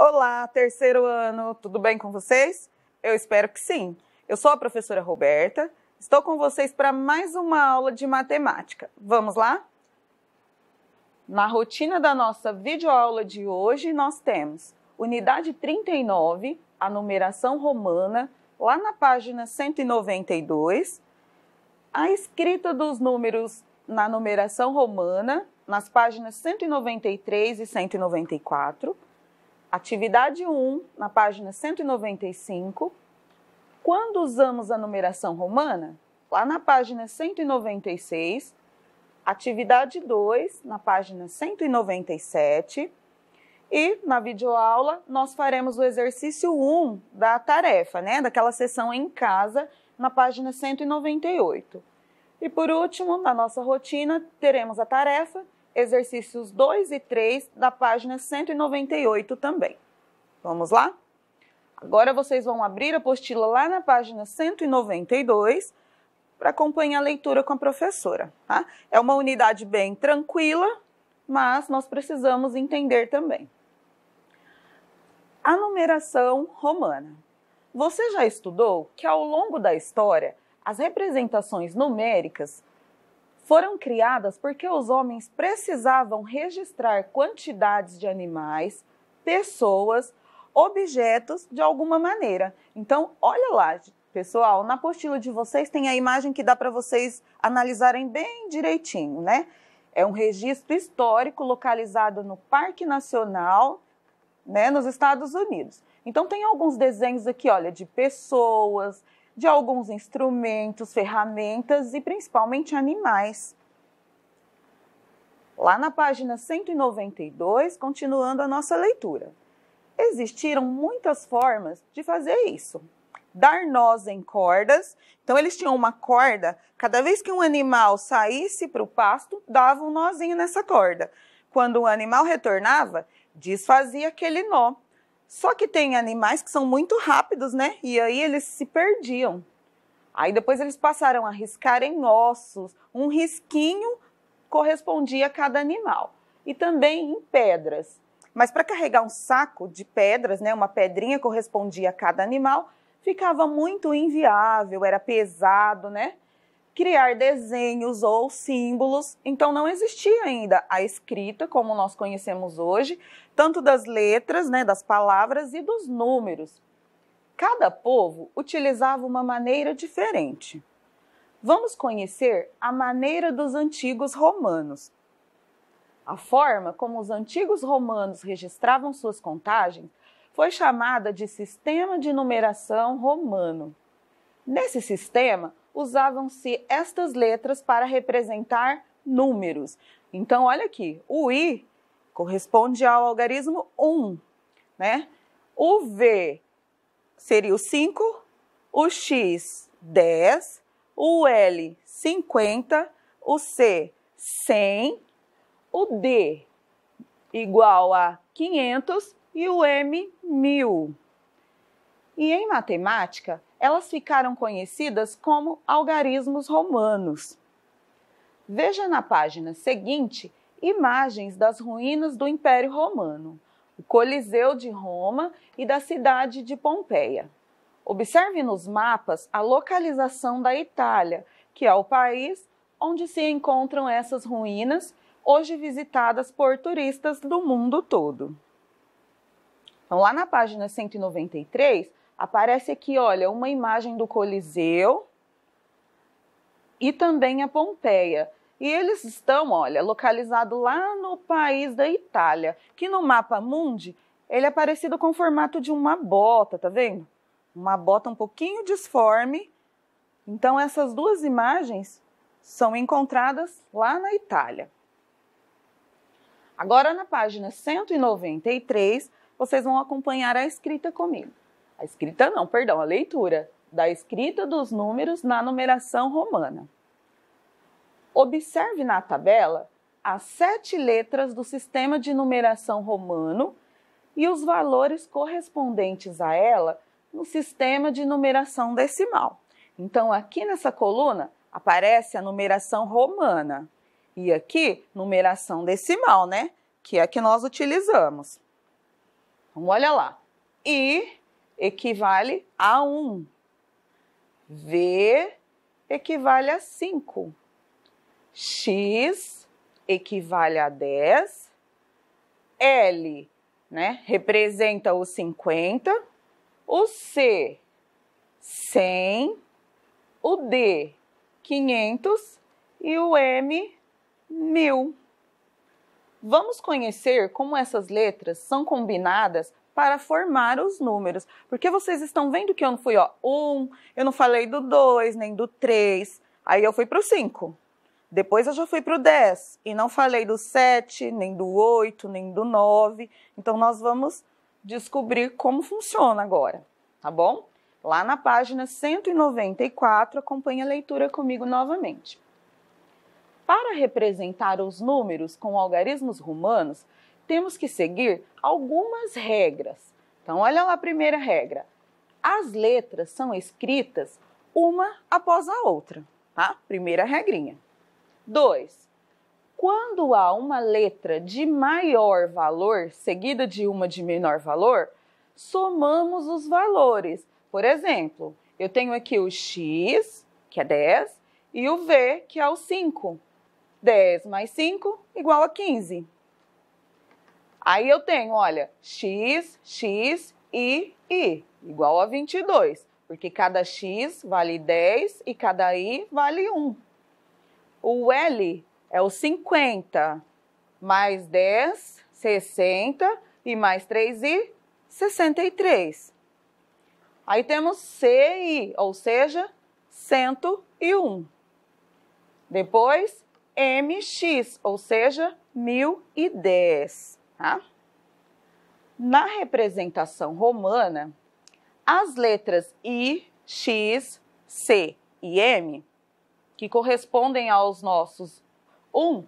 Olá, terceiro ano, tudo bem com vocês? Eu espero que sim. Eu sou a professora Roberta, estou com vocês para mais uma aula de matemática. Vamos lá? Na rotina da nossa videoaula de hoje, nós temos unidade 39, a numeração romana, lá na página 192, a escrita dos números na numeração romana, nas páginas 193 e 194, atividade 1, na página 195, quando usamos a numeração romana, lá na página 196, atividade 2, na página 197, e na videoaula nós faremos o exercício 1 da tarefa, daquela sessão em casa, na página 198. E por último, na nossa rotina, teremos a tarefa, exercícios 2 e 3, da página 198 também. Vamos lá? Agora vocês vão abrir a apostila lá na página 192 para acompanhar a leitura com a professora, tá? É uma unidade bem tranquila, mas nós precisamos entender também. A numeração romana. Você já estudou que ao longo da história, as representações numéricas foram criadas porque os homens precisavam registrar quantidades de animais, pessoas, objetos de alguma maneira. Então, olha lá, pessoal, na apostila de vocês tem a imagem que dá para vocês analisarem bem direitinho, né? É um registro histórico localizado no Parque Nacional, nos Estados Unidos. Então, tem alguns desenhos aqui, olha, de pessoas, de alguns instrumentos, ferramentas e principalmente animais. Lá na página 192, continuando a nossa leitura. Existiram muitas formas de fazer isso. Dar nós em cordas. Então, eles tinham uma corda, cada vez que um animal saísse para o pasto, dava um nozinho nessa corda. Quando o animal retornava, desfazia aquele nó. Só que tem animais que são muito rápidos, E aí eles se perdiam. Aí depois eles passaram a riscar em ossos, um risquinho correspondia a cada animal. E também em pedras. Mas para carregar um saco de pedras, uma pedrinha correspondia a cada animal, ficava muito inviável, era pesado, Criar desenhos ou símbolos, então não existia ainda a escrita, como nós conhecemos hoje, tanto das letras, das palavras e dos números. Cada povo utilizava uma maneira diferente. Vamos conhecer a maneira dos antigos romanos. A forma como os antigos romanos registravam suas contagens foi chamada de sistema de numeração romano. Nesse sistema, usavam-se estas letras para representar números. Então, olha aqui, o I corresponde ao algarismo 1, O V seria o 5, o X, 10, o L, 50, o C, 100, o D igual a 500 e o M, 1000. E em matemática, elas ficaram conhecidas como algarismos romanos. Veja na página seguinte imagens das ruínas do Império Romano, o Coliseu de Roma e da cidade de Pompeia. Observe nos mapas a localização da Itália, que é o país onde se encontram essas ruínas, hoje visitadas por turistas do mundo todo. Então, lá na página 193, aparece aqui, olha, uma imagem do Coliseu e também a Pompeia. E eles estão, olha, localizados lá no país da Itália, que no mapa mundi, ele é parecido com o formato de uma bota, tá vendo? Uma bota um pouquinho disforme. Então, essas duas imagens são encontradas lá na Itália. Agora, na página 193, vocês vão acompanhar a escrita comigo. A escrita não, perdão, a leitura da escrita dos números na numeração romana. Observe na tabela as 7 letras do sistema de numeração romano e os valores correspondentes a ela no sistema de numeração decimal. Então, aqui nessa coluna aparece a numeração romana e aqui numeração decimal, que é a que nós utilizamos. Então, olha lá. I equivale a 1. V equivale a 5. X equivale a 10. L, né, representa os 50. O C, 100. O D, 500. E o M, 1000. Vamos conhecer como essas letras são combinadas para formar os números. Porque vocês estão vendo que eu não fui, 1, eu não falei do 2, nem do 3. Aí eu fui para o 5. Depois eu já fui para o 10. E não falei do 7, nem do 8, nem do 9. Então, nós vamos descobrir como funciona agora, tá bom? Lá na página 194, acompanhe a leitura comigo novamente. Para representar os números com algarismos romanos, temos que seguir algumas regras. Então, olha lá a primeira regra. As letras são escritas uma após a outra, tá? Primeira regrinha. 2. Quando há uma letra de maior valor seguida de uma de menor valor, somamos os valores. Por exemplo, eu tenho aqui o X, que é 10, e o V, que é o 5. 10 mais 5 igual a 15. Aí eu tenho, olha, X, X e I, igual a 22, porque cada X vale 10 e cada I vale 1. O L é o 50, mais 10, 60, e mais 3I, 63. Aí temos CI, ou seja, 101. Depois, MX, ou seja, 1010. Tá? Na representação romana, as letras I, X, C e M, que correspondem aos nossos 1,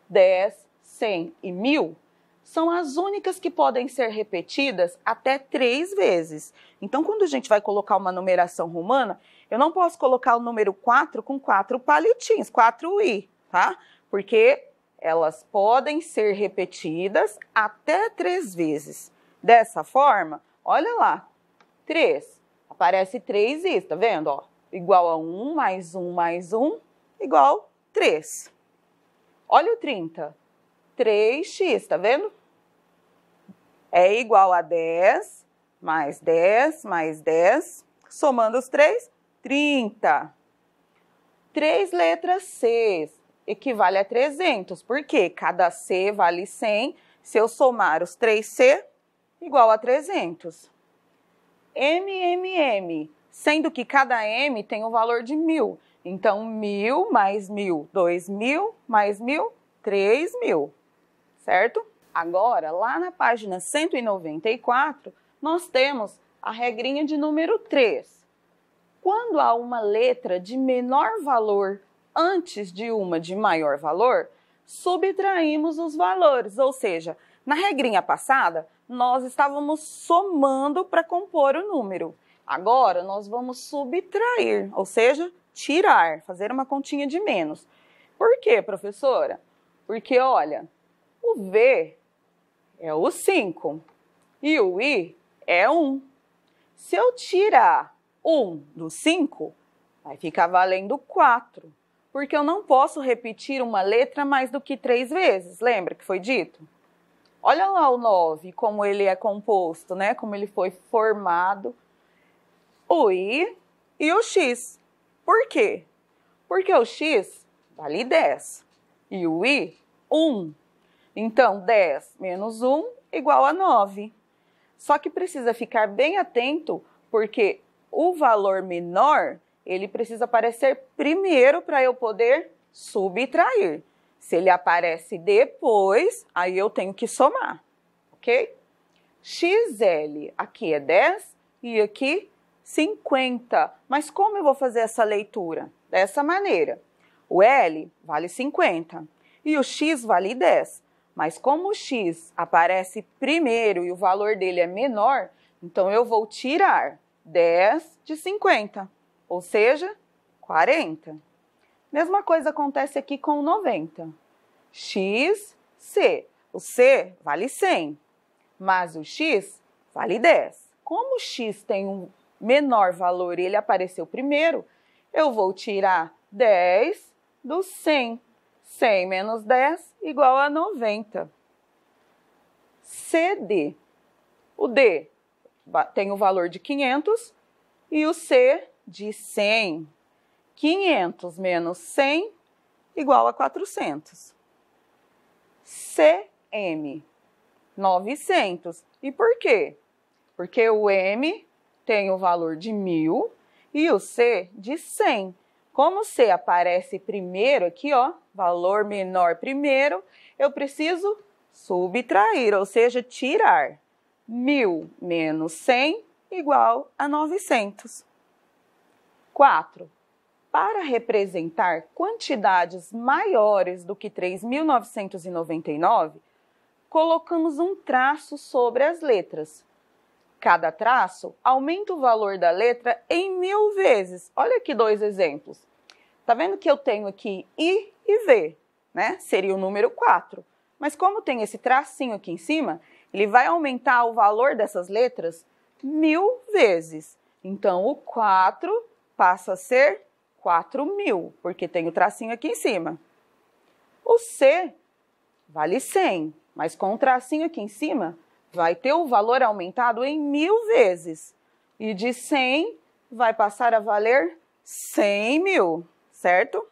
10, 100 e 1000, são as únicas que podem ser repetidas até 3 vezes. Então, quando a gente vai colocar uma numeração romana, eu não posso colocar o número 4 com 4 palitinhos, 4i, tá? Porque elas podem ser repetidas até 3 vezes. Dessa forma, olha lá, 3, aparece 3 is, tá vendo? Ó, igual a 1 mais 1 mais 1, igual a 3. Olha o 30, 3x, tá vendo? É igual a 10, mais 10, mais 10, somando os 3, 30. 3 letras C equivale a 300, porque cada C vale 100, se eu somar os 3C, igual a 300. MMM, sendo que cada M tem o valor de 1000. Então, 1000 mais 1000, 2000 mais 1000, 3000, certo? Agora, lá na página 194, nós temos a regrinha de número 3. Quando há uma letra de menor valor antes de uma de maior valor, subtraímos os valores, ou seja, na regrinha passada, nós estávamos somando para compor o número. Agora, nós vamos subtrair, ou seja, tirar, fazer uma continha de menos. Por quê, professora? Porque, olha, o V é o 5 e o I é 1. Se eu tirar 1 do 5, vai ficar valendo 4, porque eu não posso repetir uma letra mais do que 3 vezes, lembra que foi dito? Olha lá o 9, como ele é composto, né? Como ele foi formado. O I e o X. Por quê? Porque o X vale 10 e o I, 1. Então, 10 menos 1 igual a 9. Só que precisa ficar bem atento, porque o valor menor, ele precisa aparecer primeiro para eu poder subtrair. Se ele aparece depois, aí eu tenho que somar, ok? XL, aqui é 10 e aqui 50. Mas como eu vou fazer essa leitura? Dessa maneira. O L vale 50 e o X vale 10. Mas como o X aparece primeiro e o valor dele é menor, então eu vou tirar 10 de 50, ou seja, 40. Mesma coisa acontece aqui com o 90. X, C. O C vale 100, mas o X vale 10. Como o x tem um menor valor e ele apareceu primeiro, eu vou tirar 10 do 100. 100 menos 10 igual a 90. CD. O D tem o valor de 500 e o C de 100. 500 menos 100 igual a 400. CM, 900. E por quê? Porque o M tem o valor de 1000 e o C de 100. Como o C aparece primeiro aqui, ó, valor menor primeiro, eu preciso subtrair, ou seja, tirar. 1000 menos 100 igual a 900. 4. Para representar quantidades maiores do que 3.999, colocamos um traço sobre as letras. Cada traço aumenta o valor da letra em 1000 vezes. Olha aqui 2 exemplos. Tá vendo que eu tenho aqui I e V, né? Seria o número 4. Mas como tem esse tracinho aqui em cima, ele vai aumentar o valor dessas letras 1000 vezes. Então, o 4 passa a ser 4.000, porque tem o tracinho aqui em cima. O C vale 100, mas com o tracinho aqui em cima, vai ter o valor aumentado em 1000 vezes. E de 100 vai passar a valer 100.000, certo?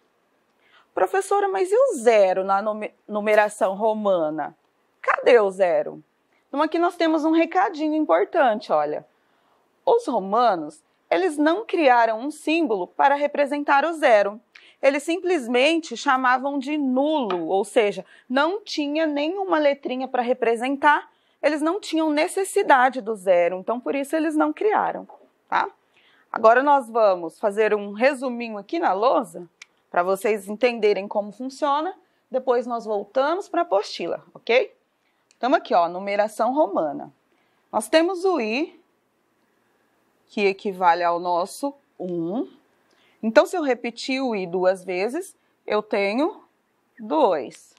Professora, mas e o zero na numeração romana? Cadê o zero? Então aqui nós temos um recadinho importante, olha. Os romanos, eles não criaram um símbolo para representar o zero. Eles simplesmente chamavam de nulo, ou seja, não tinha nenhuma letrinha para representar, eles não tinham necessidade do zero, então por isso eles não criaram, tá? Agora nós vamos fazer um resuminho aqui na lousa, para vocês entenderem como funciona, depois nós voltamos para a apostila, ok? Estamos aqui, ó, numeração romana. Nós temos o I, que equivale ao nosso 1. Então, se eu repetir o I 2 vezes, eu tenho 2.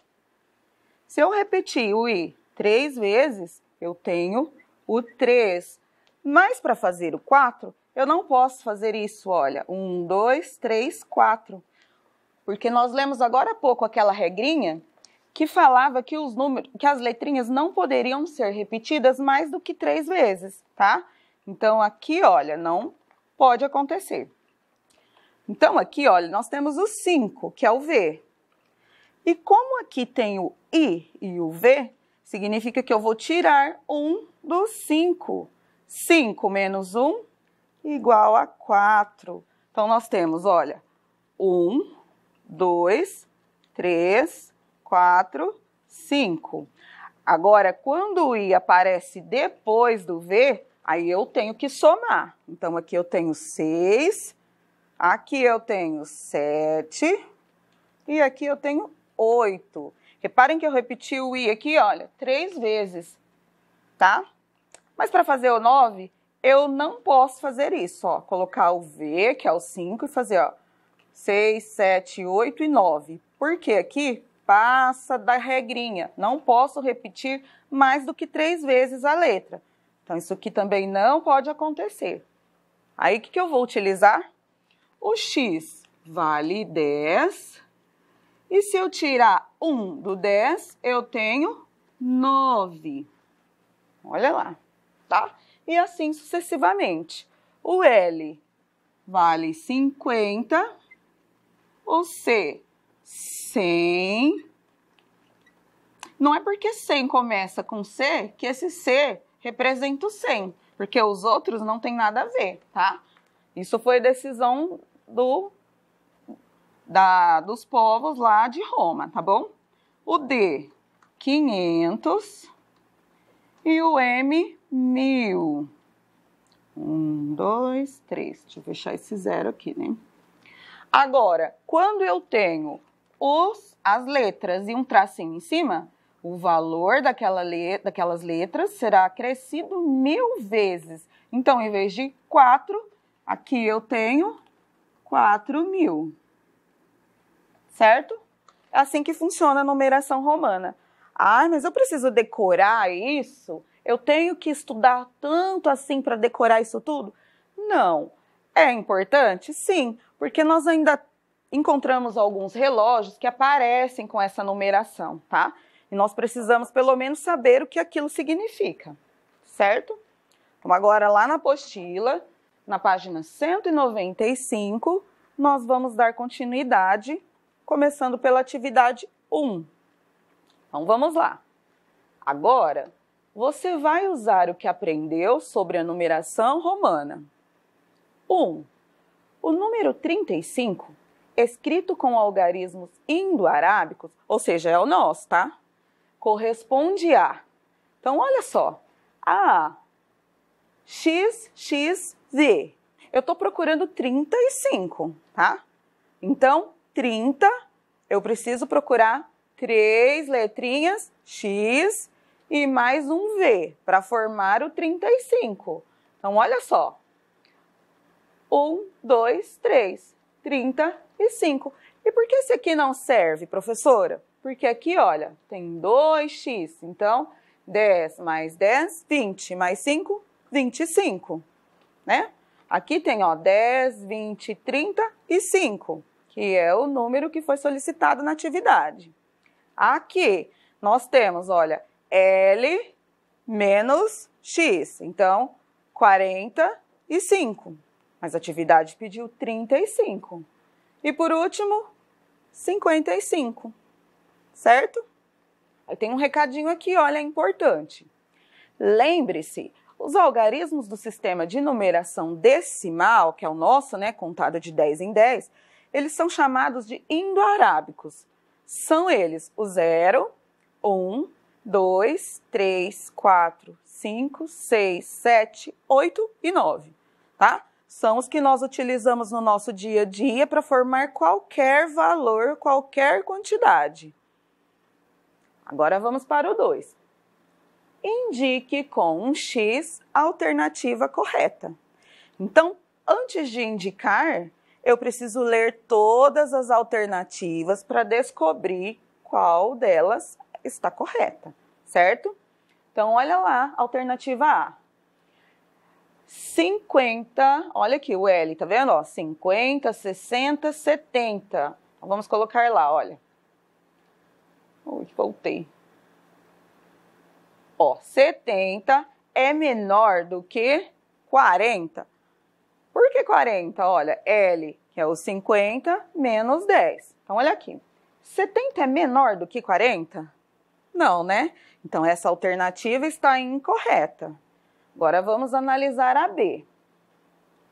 Se eu repetir o I 3 vezes, eu tenho o 3. Mas para fazer o 4, eu não posso fazer isso, olha, 1, 2, 3, 4. Porque nós lemos agora há pouco aquela regrinha que falava que os números, que as letrinhas não poderiam ser repetidas mais do que 3 vezes, tá? Então, aqui, olha, não pode acontecer. Então, aqui, olha, nós temos o 5, que é o V. E como aqui tem o I e o V, significa que eu vou tirar 1 do 5. 5 menos 1 igual a 4. Então, nós temos, olha, 1, 2, 3, 4, 5. Agora, quando o I aparece depois do V, aí eu tenho que somar. Então, aqui eu tenho 6, aqui eu tenho 7 e aqui eu tenho 8. Reparem que eu repeti o I aqui, olha, 3 vezes, tá? Mas para fazer o 9, eu não posso fazer isso, ó. Colocar o V, que é o 5, e fazer, ó, 6, 7, 8 e 9. Porque aqui passa da regrinha. Não posso repetir mais do que 3 vezes a letra. Então, isso aqui também não pode acontecer. Aí, o que eu vou utilizar? O X vale 10. E se eu tirar 1 do 10, eu tenho 9. Olha lá, tá? E assim sucessivamente. O L vale 50. O C, 100. Não é porque 100 começa com C que esse C representa o 100, porque os outros não tem nada a ver, tá? Isso foi decisão dos povos lá de Roma, tá bom? O D, 500 e o M, 1000. 1, 2, 3. Deixa eu fechar esse zero aqui, né? Agora, quando eu tenho as letras e um tracinho em cima, o valor daquelas letras será acrescido 1000 vezes. Então, em vez de 4, aqui eu tenho 4.000. Certo? É assim que funciona a numeração romana. Ah, mas eu preciso decorar isso? Eu tenho que estudar tanto assim para decorar isso tudo? Não. É importante? Sim, porque nós ainda encontramos alguns relógios que aparecem com essa numeração, tá? E nós precisamos pelo menos saber o que aquilo significa, certo? Então agora lá na apostila, na página 195, nós vamos dar continuidade, começando pela atividade 1. Então vamos lá. Agora, você vai usar o que aprendeu sobre a numeração romana. 1. O número 35, escrito com algarismos indo-arábicos, ou seja, é o nosso, tá? Corresponde a. Então, olha só. A, X, X, Z. Eu estou procurando 35, tá? Então, 30, eu preciso procurar 3 letrinhas X e mais um V para formar o 35. Então, olha só. 1, 2, 3, 35. E por que esse aqui não serve, professora? Porque aqui, olha, tem 2x. Então, 10 mais 10, 20. Mais 5, 25. Né? Aqui tem, ó, 10, 20, 30 e 5, que é o número que foi solicitado na atividade. Aqui, nós temos, olha, L menos X. Então, 45. Mas a atividade pediu 35. E por último, 55. Certo? Aí tem um recadinho aqui, olha, importante. Lembre-se, os algarismos do sistema de numeração decimal, que é o nosso, né, contado de 10 em 10, eles são chamados de indo-arábicos. São eles o 0, 1, 2, 3, 4, 5, 6, 7, 8 e 9, tá? São os que nós utilizamos no nosso dia a dia para formar qualquer valor, qualquer quantidade. Agora vamos para o 2. Indique com um X a alternativa correta. Então, antes de indicar, eu preciso ler todas as alternativas para descobrir qual delas está correta, certo? Então, olha lá, alternativa A. 50, olha aqui o L, tá vendo? Ó, 50, 60, 70. Então, vamos colocar lá, olha. Ui, voltei. Ó, 70 é menor do que 40. Por que 40? Olha, L, que é o 50, menos 10. Então, olha aqui. 70 é menor do que 40? Não, né? Então, essa alternativa está incorreta. Agora, vamos analisar a B.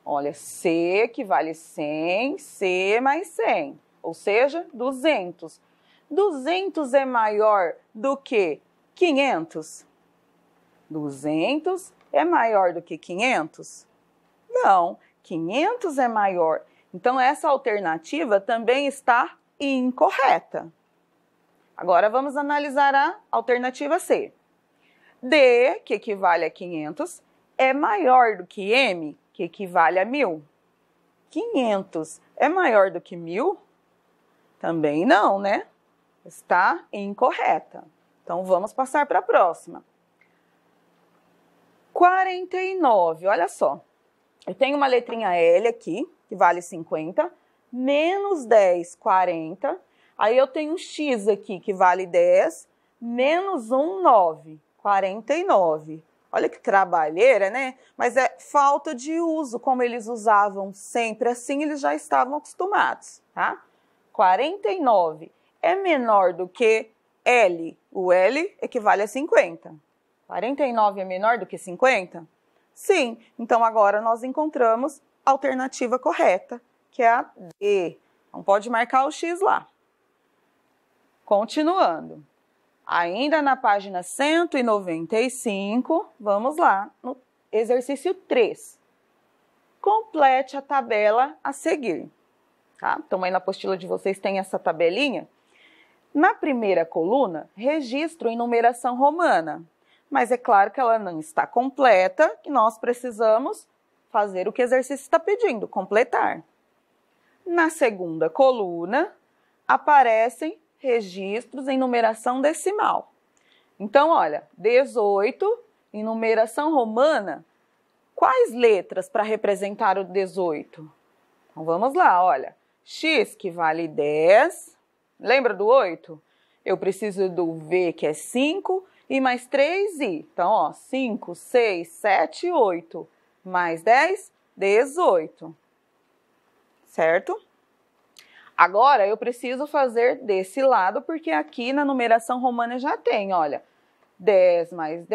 Olha, C equivale 100, C mais 100, ou seja, 200. 200 é maior do que 500? 200 é maior do que 500? Não, 500 é maior. Então, essa alternativa também está incorreta. Agora, vamos analisar a alternativa C. D, que equivale a 500, é maior do que M, que equivale a 1000. 500 é maior do que 1000? Também não, né? Está incorreta. Então, vamos passar para a próxima. 49, olha só. Eu tenho uma letrinha L aqui, que vale 50, menos 10, 40. Aí eu tenho um X aqui, que vale 10, menos 1, 9, 49. Olha que trabalheira, né? Mas é falta de uso, como eles usavam sempre assim, eles já estavam acostumados, tá? 49 é menor do que L. O L equivale a 50. 49 é menor do que 50? Sim. Então, agora nós encontramos a alternativa correta, que é a D. Então, pode marcar o X lá. Continuando. Ainda na página 195, vamos lá, no exercício 3. Complete a tabela a seguir. Tá? Então, aí na apostila de vocês tem essa tabelinha. Na primeira coluna, registro em numeração romana. Mas é claro que ela não está completa e nós precisamos fazer o que o exercício está pedindo, completar. Na segunda coluna, aparecem registros em numeração decimal. Então, olha, 18 em numeração romana, quais letras para representar o 18? Então, vamos lá, olha. X, que vale 10. Lembra do 8? Eu preciso do V, que é 5, e mais 3i. Então, ó, 5, 6, 7, 8. Mais 10, 18. Certo? Agora, eu preciso fazer desse lado, porque aqui na numeração romana já tem, olha. 10 mais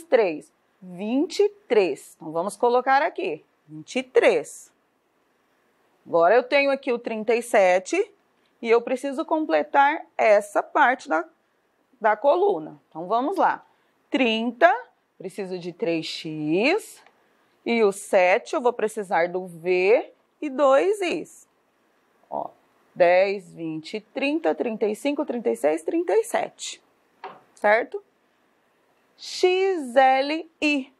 3, 23. Então, vamos colocar aqui, 23. Agora, eu tenho aqui o 37 e eu preciso completar essa parte da coluna. Então, vamos lá. 30, preciso de 3x. E o 7, eu vou precisar do V e 2 is. Ó, 10, 20, 30, 35, 36, 37. Certo? XLI.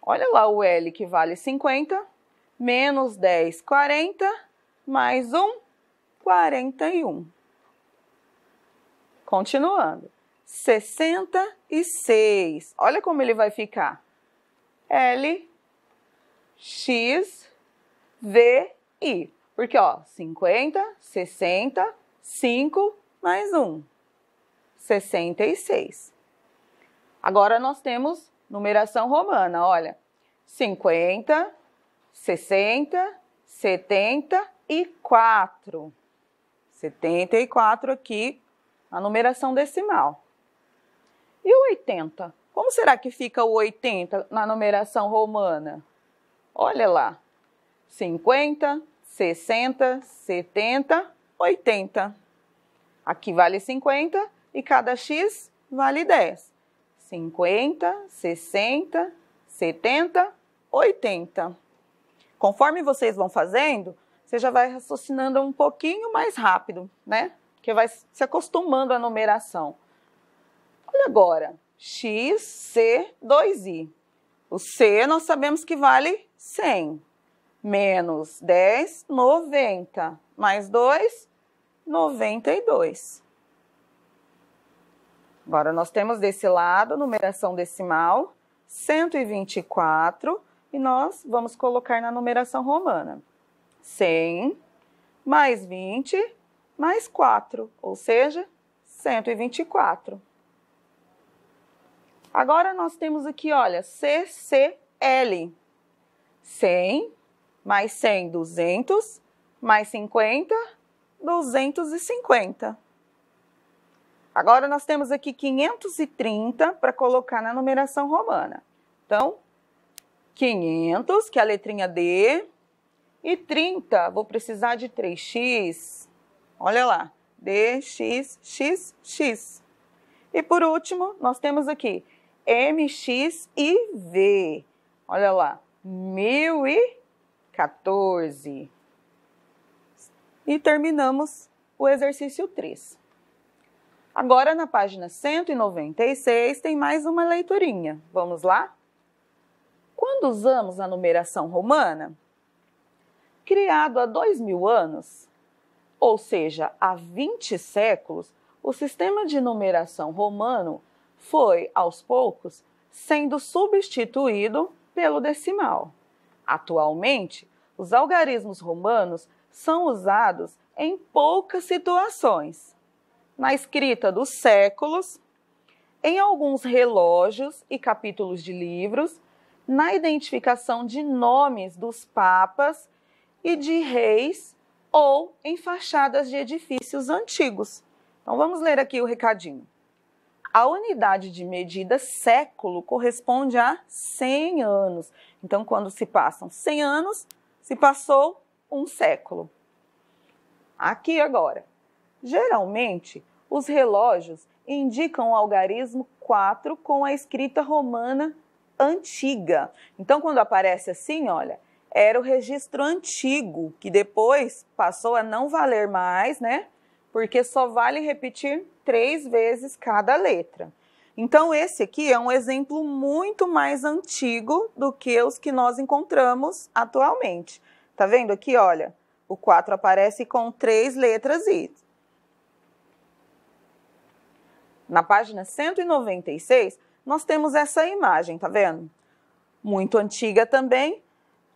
Olha lá o L, que vale 50, menos 10, 40, mais 1, 41. Continuando. 66. Olha como ele vai ficar. L, X, V, I. Porque, ó, 50, 60, 5, mais 1. 66. Agora, nós temos numeração romana, olha. 50, 60, 74. 74 aqui, a numeração decimal. E o 80? Como será que fica o 80 na numeração romana? Olha lá. 50, 60, 70, 80. Aqui vale 50 e cada X vale 10. 50, 60, 70, 80. Conforme vocês vão fazendo, você já vai raciocinando um pouquinho mais rápido, né? Porque vai se acostumando à numeração. Olha agora, X, C, 2i. O C nós sabemos que vale 100. Menos 10, 90. Mais 2, 92. Agora, nós temos desse lado, numeração decimal, 124, e nós vamos colocar na numeração romana. 100, mais 20, mais 4, ou seja, 124. Agora, nós temos aqui, olha, CCL. 100, mais 100, 200, mais 50, 250. Agora, nós temos aqui 530 para colocar na numeração romana. Então, 500, que é a letrinha D, e 30, vou precisar de 3x. Olha lá, D, X, X, X. E por último, nós temos aqui MX e V. Olha lá, 1014. E terminamos o exercício 3. Agora, na página 196, tem mais uma leiturinha. Vamos lá? Quando usamos a numeração romana, criado há 2000 anos, ou seja, há 20 séculos, o sistema de numeração romano foi, aos poucos, sendo substituído pelo decimal. Atualmente, os algarismos romanos são usados em poucas situações. Na escrita dos séculos, em alguns relógios e capítulos de livros, na identificação de nomes dos papas e de reis ou em fachadas de edifícios antigos. Então, vamos ler aqui o recadinho. A unidade de medida século corresponde a 100 anos. Então, quando se passam 100 anos, se passou um século. Aqui agora. Geralmente, os relógios indicam o algarismo 4 com a escrita romana antiga. Então, quando aparece assim, olha, era o registro antigo, que depois passou a não valer mais, né? Porque só vale repetir 3 vezes cada letra. Então, esse aqui é um exemplo muito mais antigo do que os que nós encontramos atualmente. Tá vendo aqui, olha? O 4 aparece com 3 letras I. Na página 196, nós temos essa imagem, tá vendo? Muito antiga também,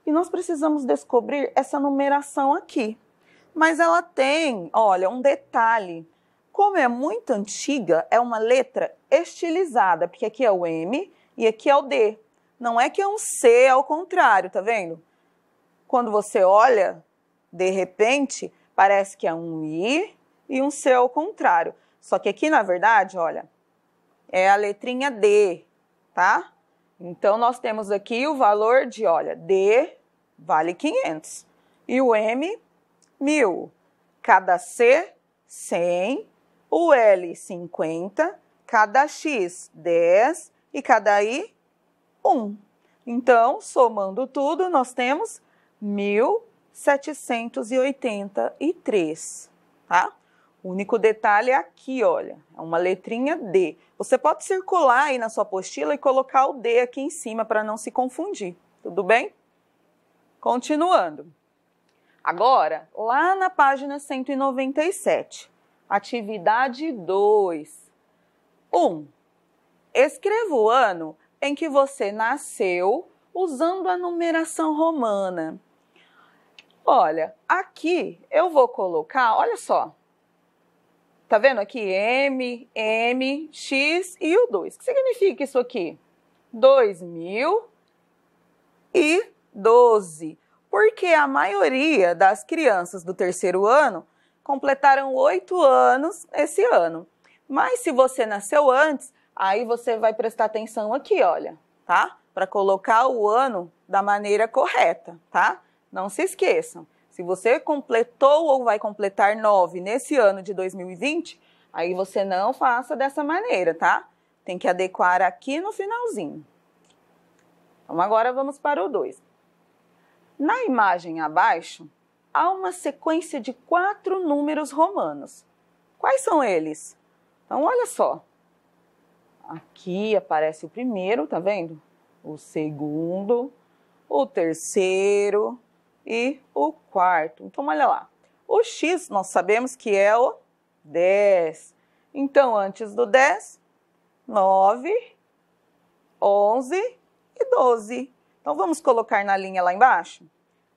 e nós precisamos descobrir essa numeração aqui. Mas ela tem, olha, um detalhe. Como é muito antiga, é uma letra estilizada, porque aqui é o M e aqui é o D. Não é que é um C ao contrário, tá vendo? Quando você olha, de repente, parece que é um I e um C ao contrário. Só que aqui, na verdade, olha, é a letrinha D, tá? Então, nós temos aqui o valor de, olha, D vale 500 e o M, 1000. Cada C, 100, o L, 50, cada X, 10 e cada I, 1. Então, somando tudo, nós temos 1783, tá? O único detalhe é aqui, olha, é uma letrinha D. Você pode circular aí na sua apostila e colocar o D aqui em cima para não se confundir, tudo bem? Continuando. Agora, lá na página 197, atividade 2. 1. Escreva o ano em que você nasceu usando a numeração romana. Olha, aqui eu vou colocar, olha só. Tá vendo aqui M, X e o 2. O que significa isso aqui? 2012. Porque a maioria das crianças do terceiro ano completaram 8 anos esse ano. Mas se você nasceu antes, aí você vai prestar atenção aqui, olha, tá? Para colocar o ano da maneira correta, tá? Não se esqueçam. Se você completou ou vai completar 9 nesse ano de 2020, aí você não faça dessa maneira, tá? Tem que adequar aqui no finalzinho. Então, agora vamos para o 2. Na imagem abaixo, há uma sequência de 4 números romanos. Quais são eles? Então, olha só. Aqui aparece o primeiro, tá vendo? O segundo, o terceiro e o quarto. Então, olha lá. O X, nós sabemos que é o 10. Então, antes do 10, 9, 11 e 12. Então, vamos colocar na linha lá embaixo?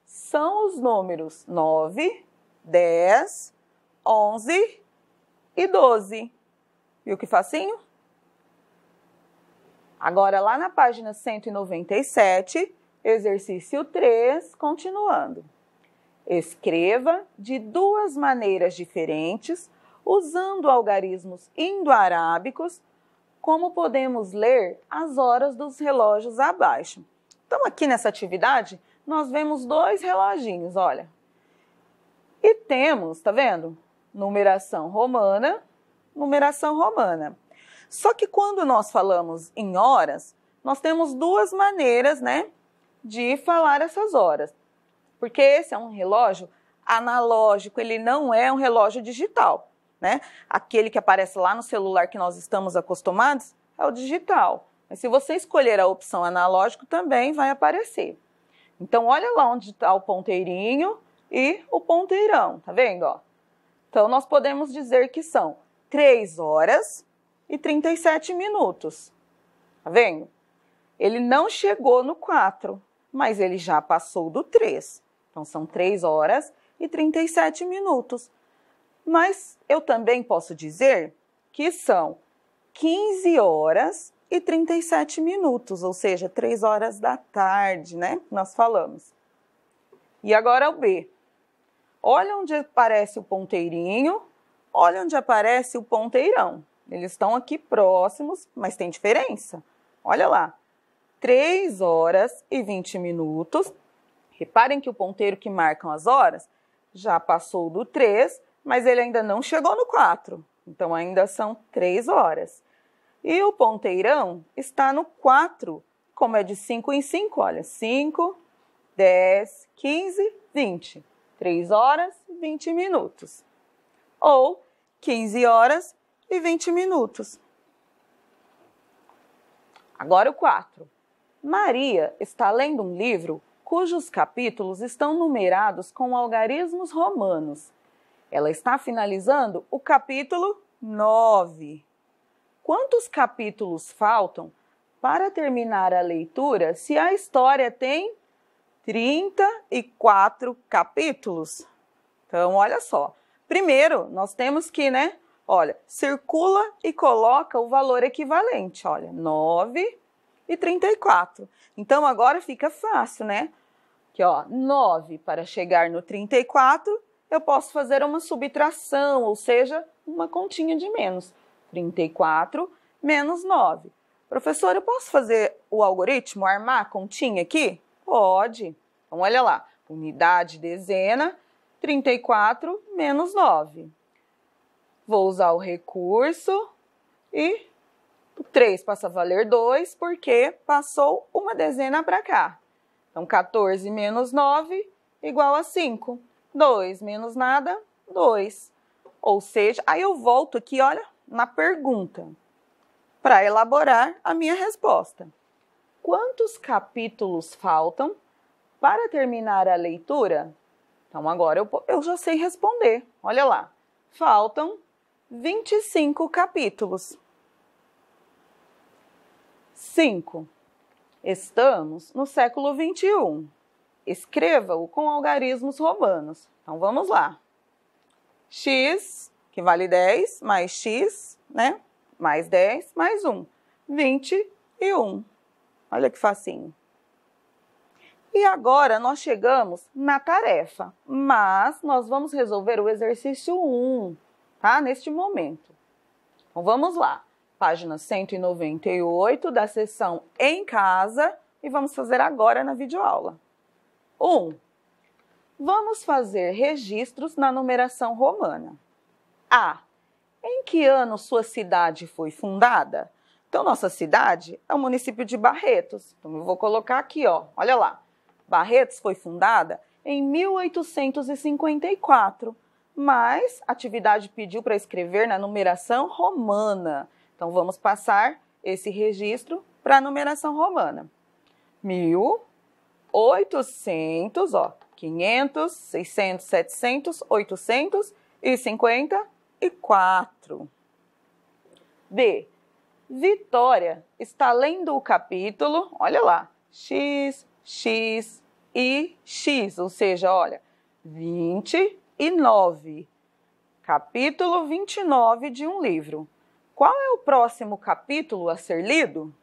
São os números 9, 10, 11 e 12. Viu que facinho? Agora, lá na página 197, exercício 3, continuando. Escreva de 2 maneiras diferentes, usando algarismos indo-arábicos, como podemos ler as horas dos relógios abaixo. Então, aqui nessa atividade, nós vemos 2 reloginhos, olha. E temos, tá vendo? Numeração romana, numeração romana. Só que quando nós falamos em horas, nós temos 2 maneiras, né, de falar essas horas. Porque esse é um relógio analógico, ele não é um relógio digital, né? Aquele que aparece lá no celular que nós estamos acostumados é o digital. Mas se você escolher a opção analógico, também vai aparecer. Então, olha lá onde está o ponteirinho e o ponteirão, tá vendo, ó? Então, nós podemos dizer que são 3 horas e 37 minutos, tá vendo? Ele não chegou no 4, mas ele já passou do 3. Então, são 3 horas e 37 minutos. Mas eu também posso dizer que são 15 horas e 37 minutos, ou seja, 3 horas da tarde, né? Nós falamos. E agora o B. Olha onde aparece o ponteirinho, olha onde aparece o ponteirão. Eles estão aqui próximos, mas tem diferença. Olha lá. 3 horas e 20 minutos. Reparem que o ponteiro que marcam as horas já passou do 3, mas ele ainda não chegou no 4. Então, ainda são 3 horas. E o ponteirão está no 4, como é de 5 em 5, olha. 5, 10, 15, 20. 3 horas e 20 minutos. Ou 15 horas e 20 minutos. Agora o 4. Maria está lendo um livro cujos capítulos estão numerados com algarismos romanos. Ela está finalizando o capítulo 9. Quantos capítulos faltam para terminar a leitura se a história tem 34 capítulos? Então, olha só. Primeiro, nós temos que, olha, circula e coloca o valor equivalente. Olha, 9 e 34. Então, agora fica fácil, Aqui, ó, 9 para chegar no 34, eu posso fazer uma subtração, ou seja, uma continha de menos. 34 menos 9. Professor, eu posso fazer o algoritmo, armar a continha aqui? Pode. Então, olha lá. Unidade, dezena, 34 menos 9. Vou usar o recurso e o 3 passa a valer 2, porque passou uma dezena para cá. Então, 14 menos 9 igual a 5. 2 menos nada, 2. Ou seja, aí eu volto aqui, olha, na pergunta, para elaborar a minha resposta. Quantos capítulos faltam para terminar a leitura? Então, agora eu já sei responder. Olha lá, faltam 25 capítulos. 5. Estamos no século XXI. Escreva-o com algarismos romanos. Então, vamos lá. X, que vale 10, mais X, mais 10, mais 1. 21. Olha que facinho. E agora nós chegamos na tarefa, mas nós vamos resolver o exercício 1, tá? Neste momento. Então, vamos lá. Página 198 da seção Em Casa e vamos fazer agora na videoaula. 1. Vamos fazer registros na numeração romana. A. Em que ano sua cidade foi fundada? Então, nossa cidade é o município de Barretos. Então, eu vou colocar aqui, ó. Olha lá. Barretos foi fundada em 1854, mas a atividade pediu para escrever na numeração romana. Então, vamos passar esse registro para a numeração romana. 1800, 500, 600, 700, 854. B. Vitória está lendo o capítulo, olha lá, X, X e X, ou seja, olha, 29. Capítulo 29 de um livro. Qual é o próximo capítulo a ser lido?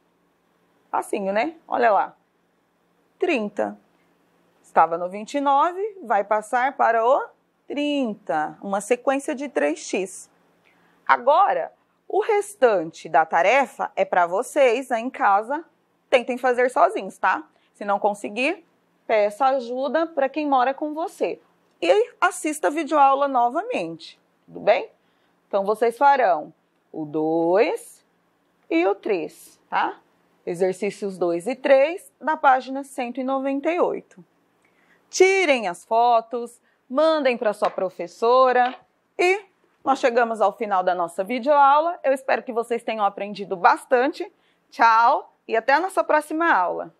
Facinho, Olha lá. 30. Estava no 29, vai passar para o 30. Uma sequência de 3x. Agora, o restante da tarefa é para vocês, aí em casa. Tentem fazer sozinhos, tá? Se não conseguir, peça ajuda para quem mora com você. E assista a videoaula novamente, tudo bem? Então, vocês farão o 2 e o 3, tá? Exercícios 2 e 3, na página 198. Tirem as fotos, mandem para sua professora e nós chegamos ao final da nossa videoaula. Eu espero que vocês tenham aprendido bastante. Tchau e até a nossa próxima aula.